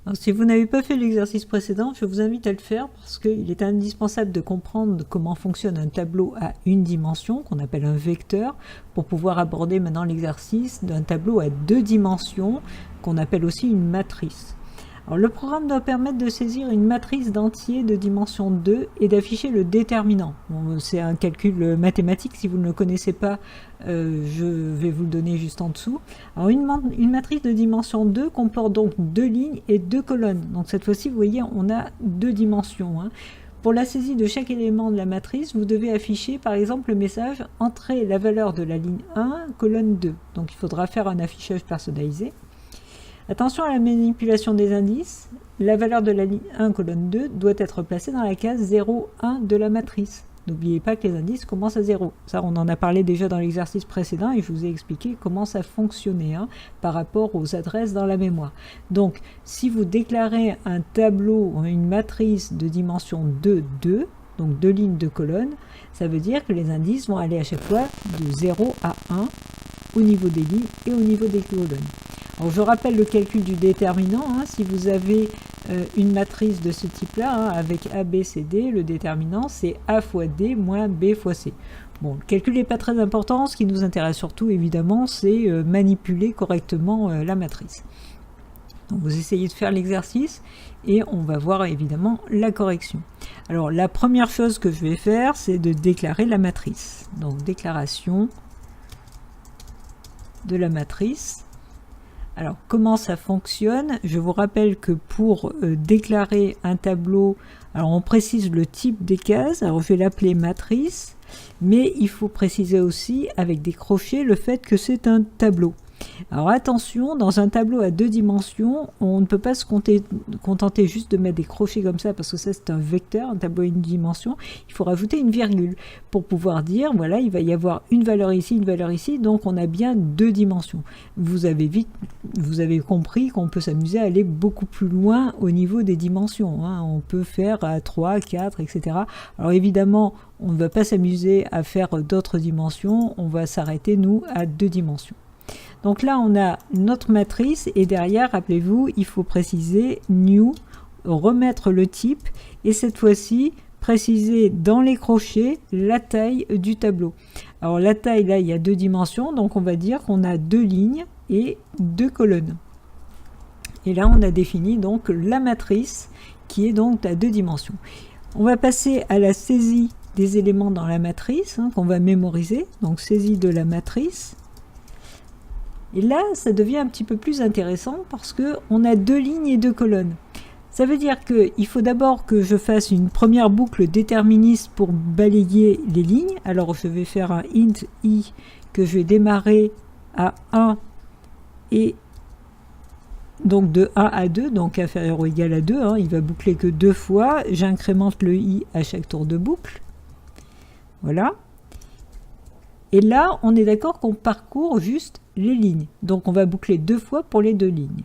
Alors, si vous n'avez pas fait l'exercice précédent, je vous invite à le faire parce qu'il est indispensable de comprendre comment fonctionne un tableau à une dimension, qu'on appelle un vecteur, pour pouvoir aborder maintenant l'exercice d'un tableau à deux dimensions, qu'on appelle aussi une matrice. Alors, le programme doit permettre de saisir une matrice d'entiers de dimension 2 et d'afficher le déterminant. Bon, c'est un calcul mathématique, si vous ne le connaissez pas, je vais vous le donner juste en dessous. Alors une matrice de dimension 2 comporte donc deux lignes et deux colonnes. Donc cette fois-ci, vous voyez, on a deux dimensions. Pour la saisie de chaque élément de la matrice, vous devez afficher par exemple le message « Entrez la valeur de la ligne 1, colonne 2 ». Donc il faudra faire un affichage personnalisé. Attention à la manipulation des indices, la valeur de la ligne 1, colonne 2 doit être placée dans la case 0, 1 de la matrice. N'oubliez pas que les indices commencent à 0. Ça, on en a parlé déjà dans l'exercice précédent et je vous ai expliqué comment ça fonctionnait par rapport aux adresses dans la mémoire. Donc, si vous déclarez un tableau, une matrice de dimension 2, 2, donc deux lignes, deux colonnes, ça veut dire que les indices vont aller à chaque fois de 0 à 1 au niveau des lignes et au niveau des colonnes. Alors, je rappelle le calcul du déterminant. Si vous avez une matrice de ce type-là, avec A, B, C, D, le déterminant, c'est A fois D moins B fois C. Bon, le calcul n'est pas très important. Ce qui nous intéresse surtout, évidemment, c'est manipuler correctement la matrice. Donc, vous essayez de faire l'exercice et on va voir évidemment la correction. Alors, la première chose que je vais faire, c'est de déclarer la matrice. Donc, déclaration de la matrice. Alors, comment ça fonctionne? Je vous rappelle que pour déclarer un tableau, alors on précise le type des cases. Alors, je vais l'appeler matrice, mais il faut préciser aussi avec des crochets le fait que c'est un tableau. Alors attention, dans un tableau à deux dimensions, on ne peut pas se contenter juste de mettre des crochets comme ça, parce que ça c'est un vecteur, un tableau à une dimension. Il faut rajouter une virgule pour pouvoir dire, voilà, il va y avoir une valeur ici, donc on a bien deux dimensions. Vous avez compris qu'on peut s'amuser à aller beaucoup plus loin au niveau des dimensions. On peut faire à 3, 4, etc. Alors évidemment, on ne va pas s'amuser à faire d'autres dimensions, on va s'arrêter, nous, à deux dimensions. Donc là, on a notre matrice et derrière, rappelez-vous, il faut préciser new, remettre le type et cette fois-ci, préciser dans les crochets la taille du tableau. Alors la taille, là, il y a deux dimensions, donc on va dire qu'on a deux lignes et deux colonnes. Et là, on a défini donc la matrice qui est donc à deux dimensions. On va passer à la saisie des éléments dans la matrice qu'on va mémoriser. Donc saisie de la matrice. Et là, ça devient un petit peu plus intéressant parce qu'on a deux lignes et deux colonnes. Ça veut dire qu'il faut d'abord que je fasse une première boucle déterministe pour balayer les lignes. Alors, je vais faire un int i que je vais démarrer à 1 et donc de 1 à 2, donc inférieur ou égal à 2. Il va boucler que deux fois. J'incrémente le i à chaque tour de boucle. Voilà. Et là, on est d'accord qu'on parcourt juste les lignes. Donc, on va boucler deux fois pour les deux lignes.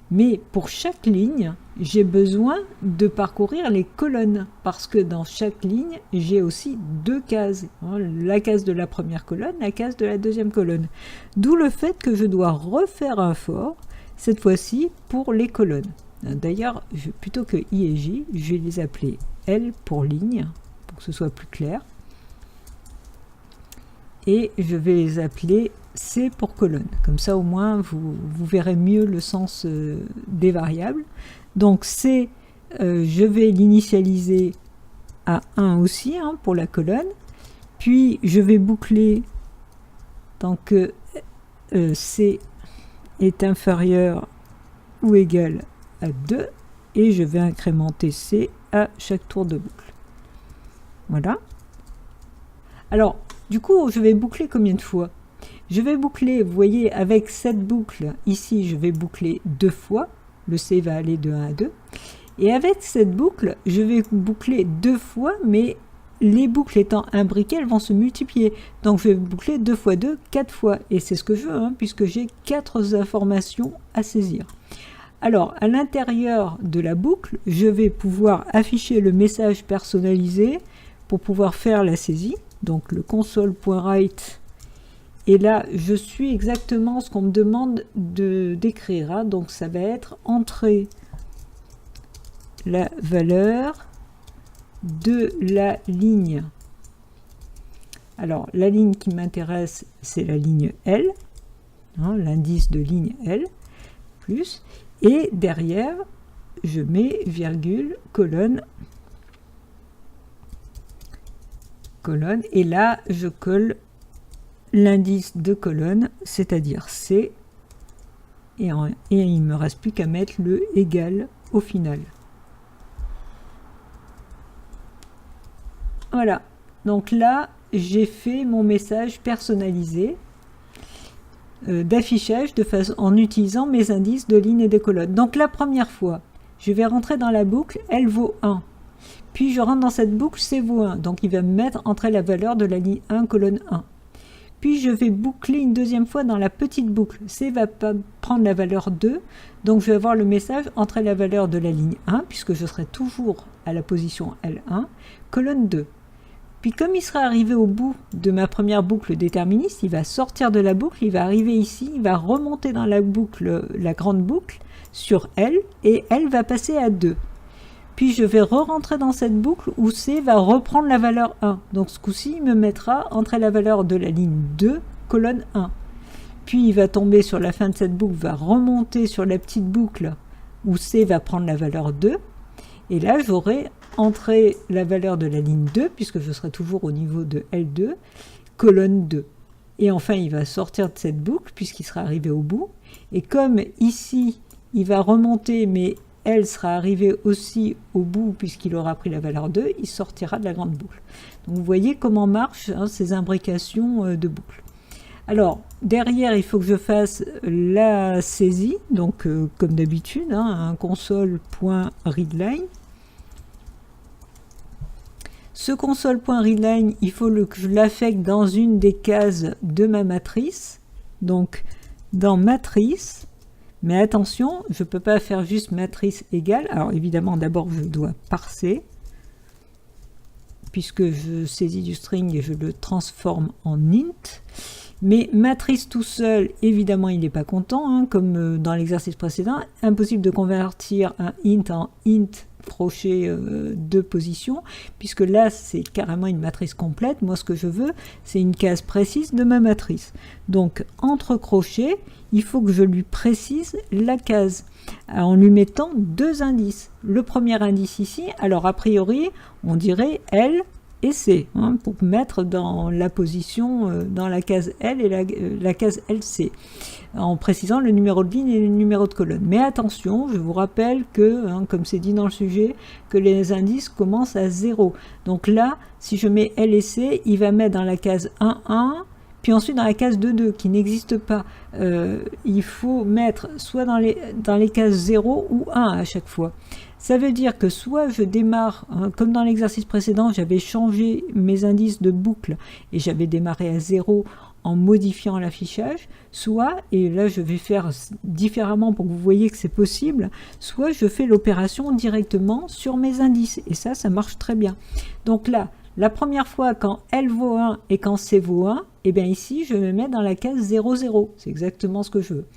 Mais pour chaque ligne, j'ai besoin de parcourir les colonnes. Parce que dans chaque ligne, j'ai aussi deux cases. La case de la première colonne, la case de la deuxième colonne. D'où le fait que je dois refaire un for, cette fois-ci pour les colonnes. D'ailleurs, plutôt que I et J, je vais les appeler L pour ligne, pour que ce soit plus clair. Et je vais les appeler C pour colonne. Comme ça, au moins, vous verrez mieux le sens des variables. Donc C, je vais l'initialiser à 1 aussi pour la colonne. Puis, je vais boucler tant que C est inférieur ou égal à 2. Et je vais incrémenter C à chaque tour de boucle. Voilà. Alors, du coup, je vais boucler combien de fois? Je vais boucler, vous voyez, avec cette boucle, ici, je vais boucler deux fois. Le C va aller de 1 à 2. Et avec cette boucle, je vais boucler deux fois, mais les boucles étant imbriquées, elles vont se multiplier. Donc, je vais boucler 2 fois 2, 4 fois. Et c'est ce que je veux, puisque j'ai 4 informations à saisir. Alors, à l'intérieur de la boucle, je vais pouvoir afficher le message personnalisé pour pouvoir faire la saisie. Donc le console.write, et là je suis exactement ce qu'on me demande d'écrire. Donc ça va être entrée la valeur de la ligne. Alors, la ligne qui m'intéresse, c'est la ligne L, hein, l'indice de ligne L, plus, et derrière, je mets virgule, colonne, et là, je colle l'indice de colonne, c'est-à-dire C, et il ne me reste plus qu'à mettre le égal au final. Voilà, donc là, j'ai fait mon message personnalisé d'affichage en utilisant mes indices de ligne et de colonne. Donc la première fois, je vais rentrer dans la boucle, L vaut 1. Puis je rentre dans cette boucle, C vaut 1. Donc il va me mettre entre la valeur de la ligne 1, colonne 1. Puis je vais boucler une deuxième fois dans la petite boucle. C va prendre la valeur 2. Donc je vais avoir le message entre la valeur de la ligne 1, puisque je serai toujours à la position L1, colonne 2. Puis comme il sera arrivé au bout de ma première boucle déterministe, il va sortir de la boucle, il va arriver ici, il va remonter dans la boucle, la grande boucle, sur L, et L va passer à 2. Puis je vais re-rentrer dans cette boucle où C va reprendre la valeur 1. Donc ce coup-ci, il me mettra entre la valeur de la ligne 2, colonne 1. Puis il va tomber sur la fin de cette boucle, va remonter sur la petite boucle où C va prendre la valeur 2. Et là, j'aurai entrer la valeur de la ligne 2, puisque je serai toujours au niveau de L2, colonne 2. Et enfin, il va sortir de cette boucle, puisqu'il sera arrivé au bout. Et comme ici, il va remonter, mais L sera arrivé aussi au bout, puisqu'il aura pris la valeur 2, il sortira de la grande boucle. Donc vous voyez comment marchent ces imbrications de boucles. Alors, derrière, il faut que je fasse la saisie, donc comme d'habitude, un console.readline. Ce console.readline, il faut que je l'affecte dans une des cases de ma matrice. Donc, dans matrice, mais attention, je ne peux pas faire juste matrice égale. Alors, évidemment, d'abord, je dois parser, puisque je saisis du string et je le transforme en int. Mais matrice tout seul, évidemment, il n'est pas content, comme dans l'exercice précédent. Impossible de convertir un int en int crochet de position, puisque là c'est carrément une matrice complète. Moi ce que je veux, c'est une case précise de ma matrice. Donc entre crochets, il faut que je lui précise la case en lui mettant deux indices. Le premier indice ici, alors a priori on dirait L et C, pour mettre dans la position, dans la case L et la case LC, en précisant le numéro de ligne et le numéro de colonne. Mais attention, je vous rappelle que, comme c'est dit dans le sujet, que les indices commencent à 0. Donc là, si je mets L et C, il va mettre dans la case 1, 1, puis ensuite dans la case 2, 2, qui n'existe pas. Il faut mettre soit dans les cases 0 ou 1 à chaque fois. Ça veut dire que soit je démarre, comme dans l'exercice précédent, j'avais changé mes indices de boucle et j'avais démarré à 0 en modifiant l'affichage, soit, et là je vais faire différemment pour que vous voyez que c'est possible, soit je fais l'opération directement sur mes indices, et ça marche très bien. Donc là, la première fois quand L vaut 1 et quand C vaut 1, et bien ici je me mets dans la case 0, 0, c'est exactement ce que je veux.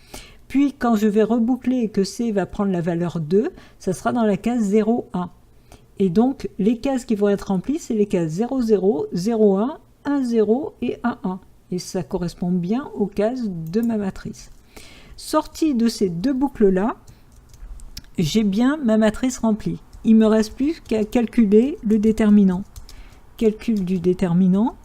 Puis quand je vais reboucler et que C va prendre la valeur 2, ça sera dans la case 0, 1. Et donc les cases qui vont être remplies, c'est les cases 0, 0, 0, 1, 1, 0 et 1, 1. Et ça correspond bien aux cases de ma matrice. Sortie de ces deux boucles-là, j'ai bien ma matrice remplie. Il ne me reste plus qu'à calculer le déterminant. Calcul du déterminant.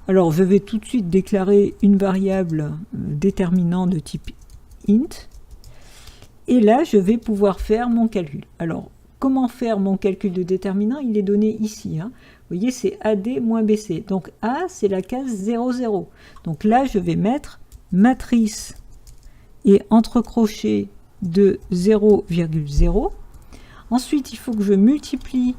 Alors, je vais tout de suite déclarer une variable déterminant de type int. Et là, je vais pouvoir faire mon calcul. Alors, comment faire mon calcul de déterminant? Il est donné ici. Vous voyez, c'est AD moins BC. Donc, A, c'est la case 0, 0. Donc là, je vais mettre matrice et entre crochets de 0,0. Ensuite, il faut que je multiplie,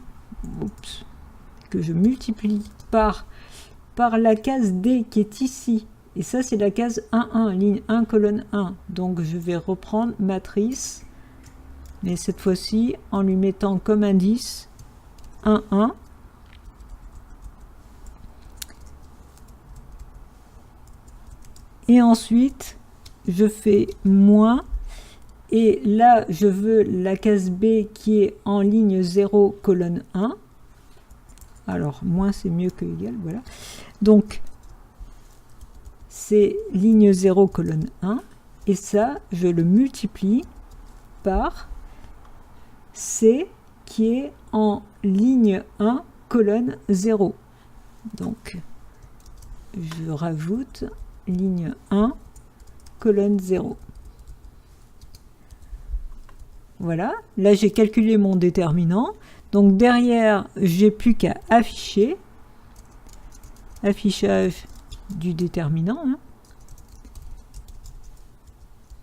par la case D qui est ici. Et ça, c'est la case 1, 1, ligne 1, colonne 1. Donc, je vais reprendre matrice, mais cette fois-ci, en lui mettant comme indice 1, 1. Et ensuite, je fais moins, Et là, je veux la case B qui est en ligne 0, colonne 1. Alors, moins c'est mieux que égal, voilà. Donc, c'est ligne 0, colonne 1. Et ça, je le multiplie par C qui est en ligne 1, colonne 0. Donc, je rajoute ligne 1, colonne 0. Voilà, là j'ai calculé mon déterminant. Donc derrière, j'ai plus qu'à afficher. Affichage du déterminant. Hein.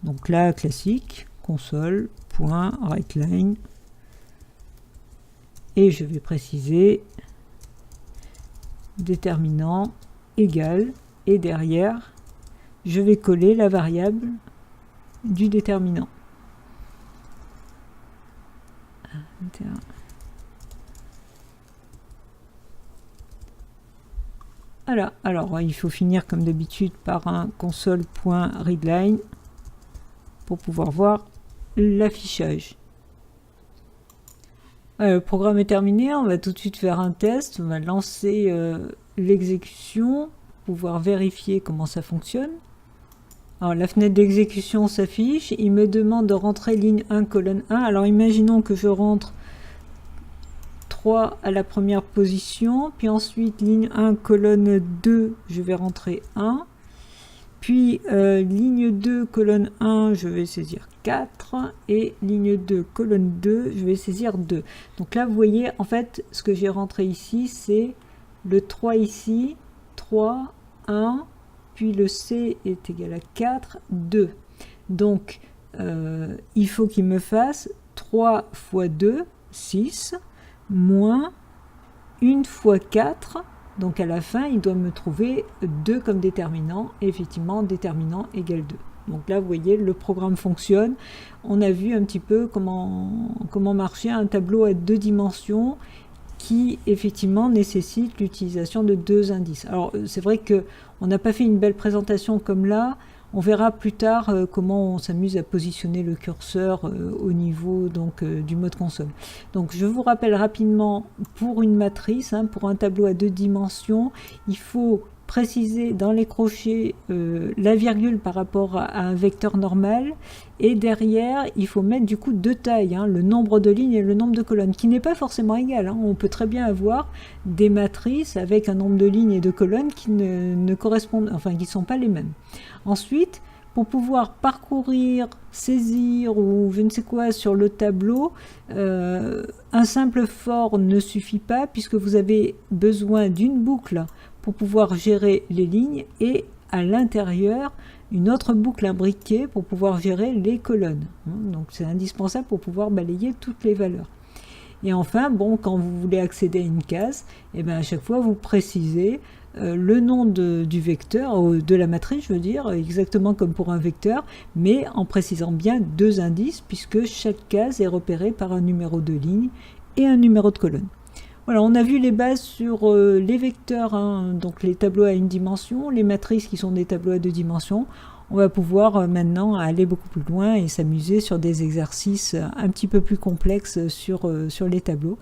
Donc là, classique, console.writeLine. Et je vais préciser déterminant égal. Et derrière, je vais coller la variable du déterminant. Voilà, alors il faut finir comme d'habitude par un console.readline pour pouvoir voir l'affichage. Le programme est terminé, on va tout de suite faire un test, on va lancer l'exécution, pouvoir vérifier comment ça fonctionne. Alors la fenêtre d'exécution s'affiche, il me demande de rentrer ligne 1, colonne 1. Alors imaginons que je rentre 3 à la première position, puis ensuite ligne 1, colonne 2, je vais rentrer 1. Puis ligne 2, colonne 1, je vais saisir 4. Et ligne 2, colonne 2, je vais saisir 2. Donc là, vous voyez, en fait, ce que j'ai rentré ici, c'est le 3 ici, 3, 1, puis le C est égal à 4, 2. Donc, il faut qu'il me fasse 3 fois 2, 6, moins 1 fois 4. Donc à la fin, il doit me trouver 2 comme déterminant. Et effectivement, déterminant égale 2. Donc là, vous voyez, le programme fonctionne. On a vu un petit peu comment marchait un tableau à 2 dimensions qui effectivement nécessite l'utilisation de 2 indices. Alors c'est vrai qu'on n'a pas fait une belle présentation comme là. On verra plus tard comment on s'amuse à positionner le curseur au niveau donc, du mode console. Donc je vous rappelle rapidement, pour une matrice, hein, pour un tableau à 2 dimensions, il faut préciser dans les crochets la virgule par rapport à un vecteur normal, et derrière il faut mettre du coup 2 tailles, hein, le nombre de lignes et le nombre de colonnes, qui n'est pas forcément égal, hein. On peut très bien avoir des matrices avec un nombre de lignes et de colonnes qui ne correspondent, enfin qui ne sont pas les mêmes. Ensuite, pour pouvoir parcourir, saisir ou je ne sais quoi sur le tableau, un simple for ne suffit pas, puisque vous avez besoin d'une boucle pour pouvoir gérer les lignes et à l'intérieur une autre boucle imbriquée pour pouvoir gérer les colonnes. Donc c'est indispensable pour pouvoir balayer toutes les valeurs. Et enfin, bon, quand vous voulez accéder à une case, et bien à chaque fois vous précisez le nom du vecteur, de la matrice, je veux dire, exactement comme pour un vecteur, mais en précisant bien 2 indices, puisque chaque case est repérée par un numéro de ligne et un numéro de colonne. Voilà, on a vu les bases sur les vecteurs, hein, donc les tableaux à 1 dimension, les matrices qui sont des tableaux à 2 dimensions. On va pouvoir maintenant aller beaucoup plus loin et s'amuser sur des exercices un petit peu plus complexes sur les tableaux.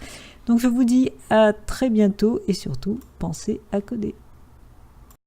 Donc je vous dis à très bientôt et surtout, pensez à coder.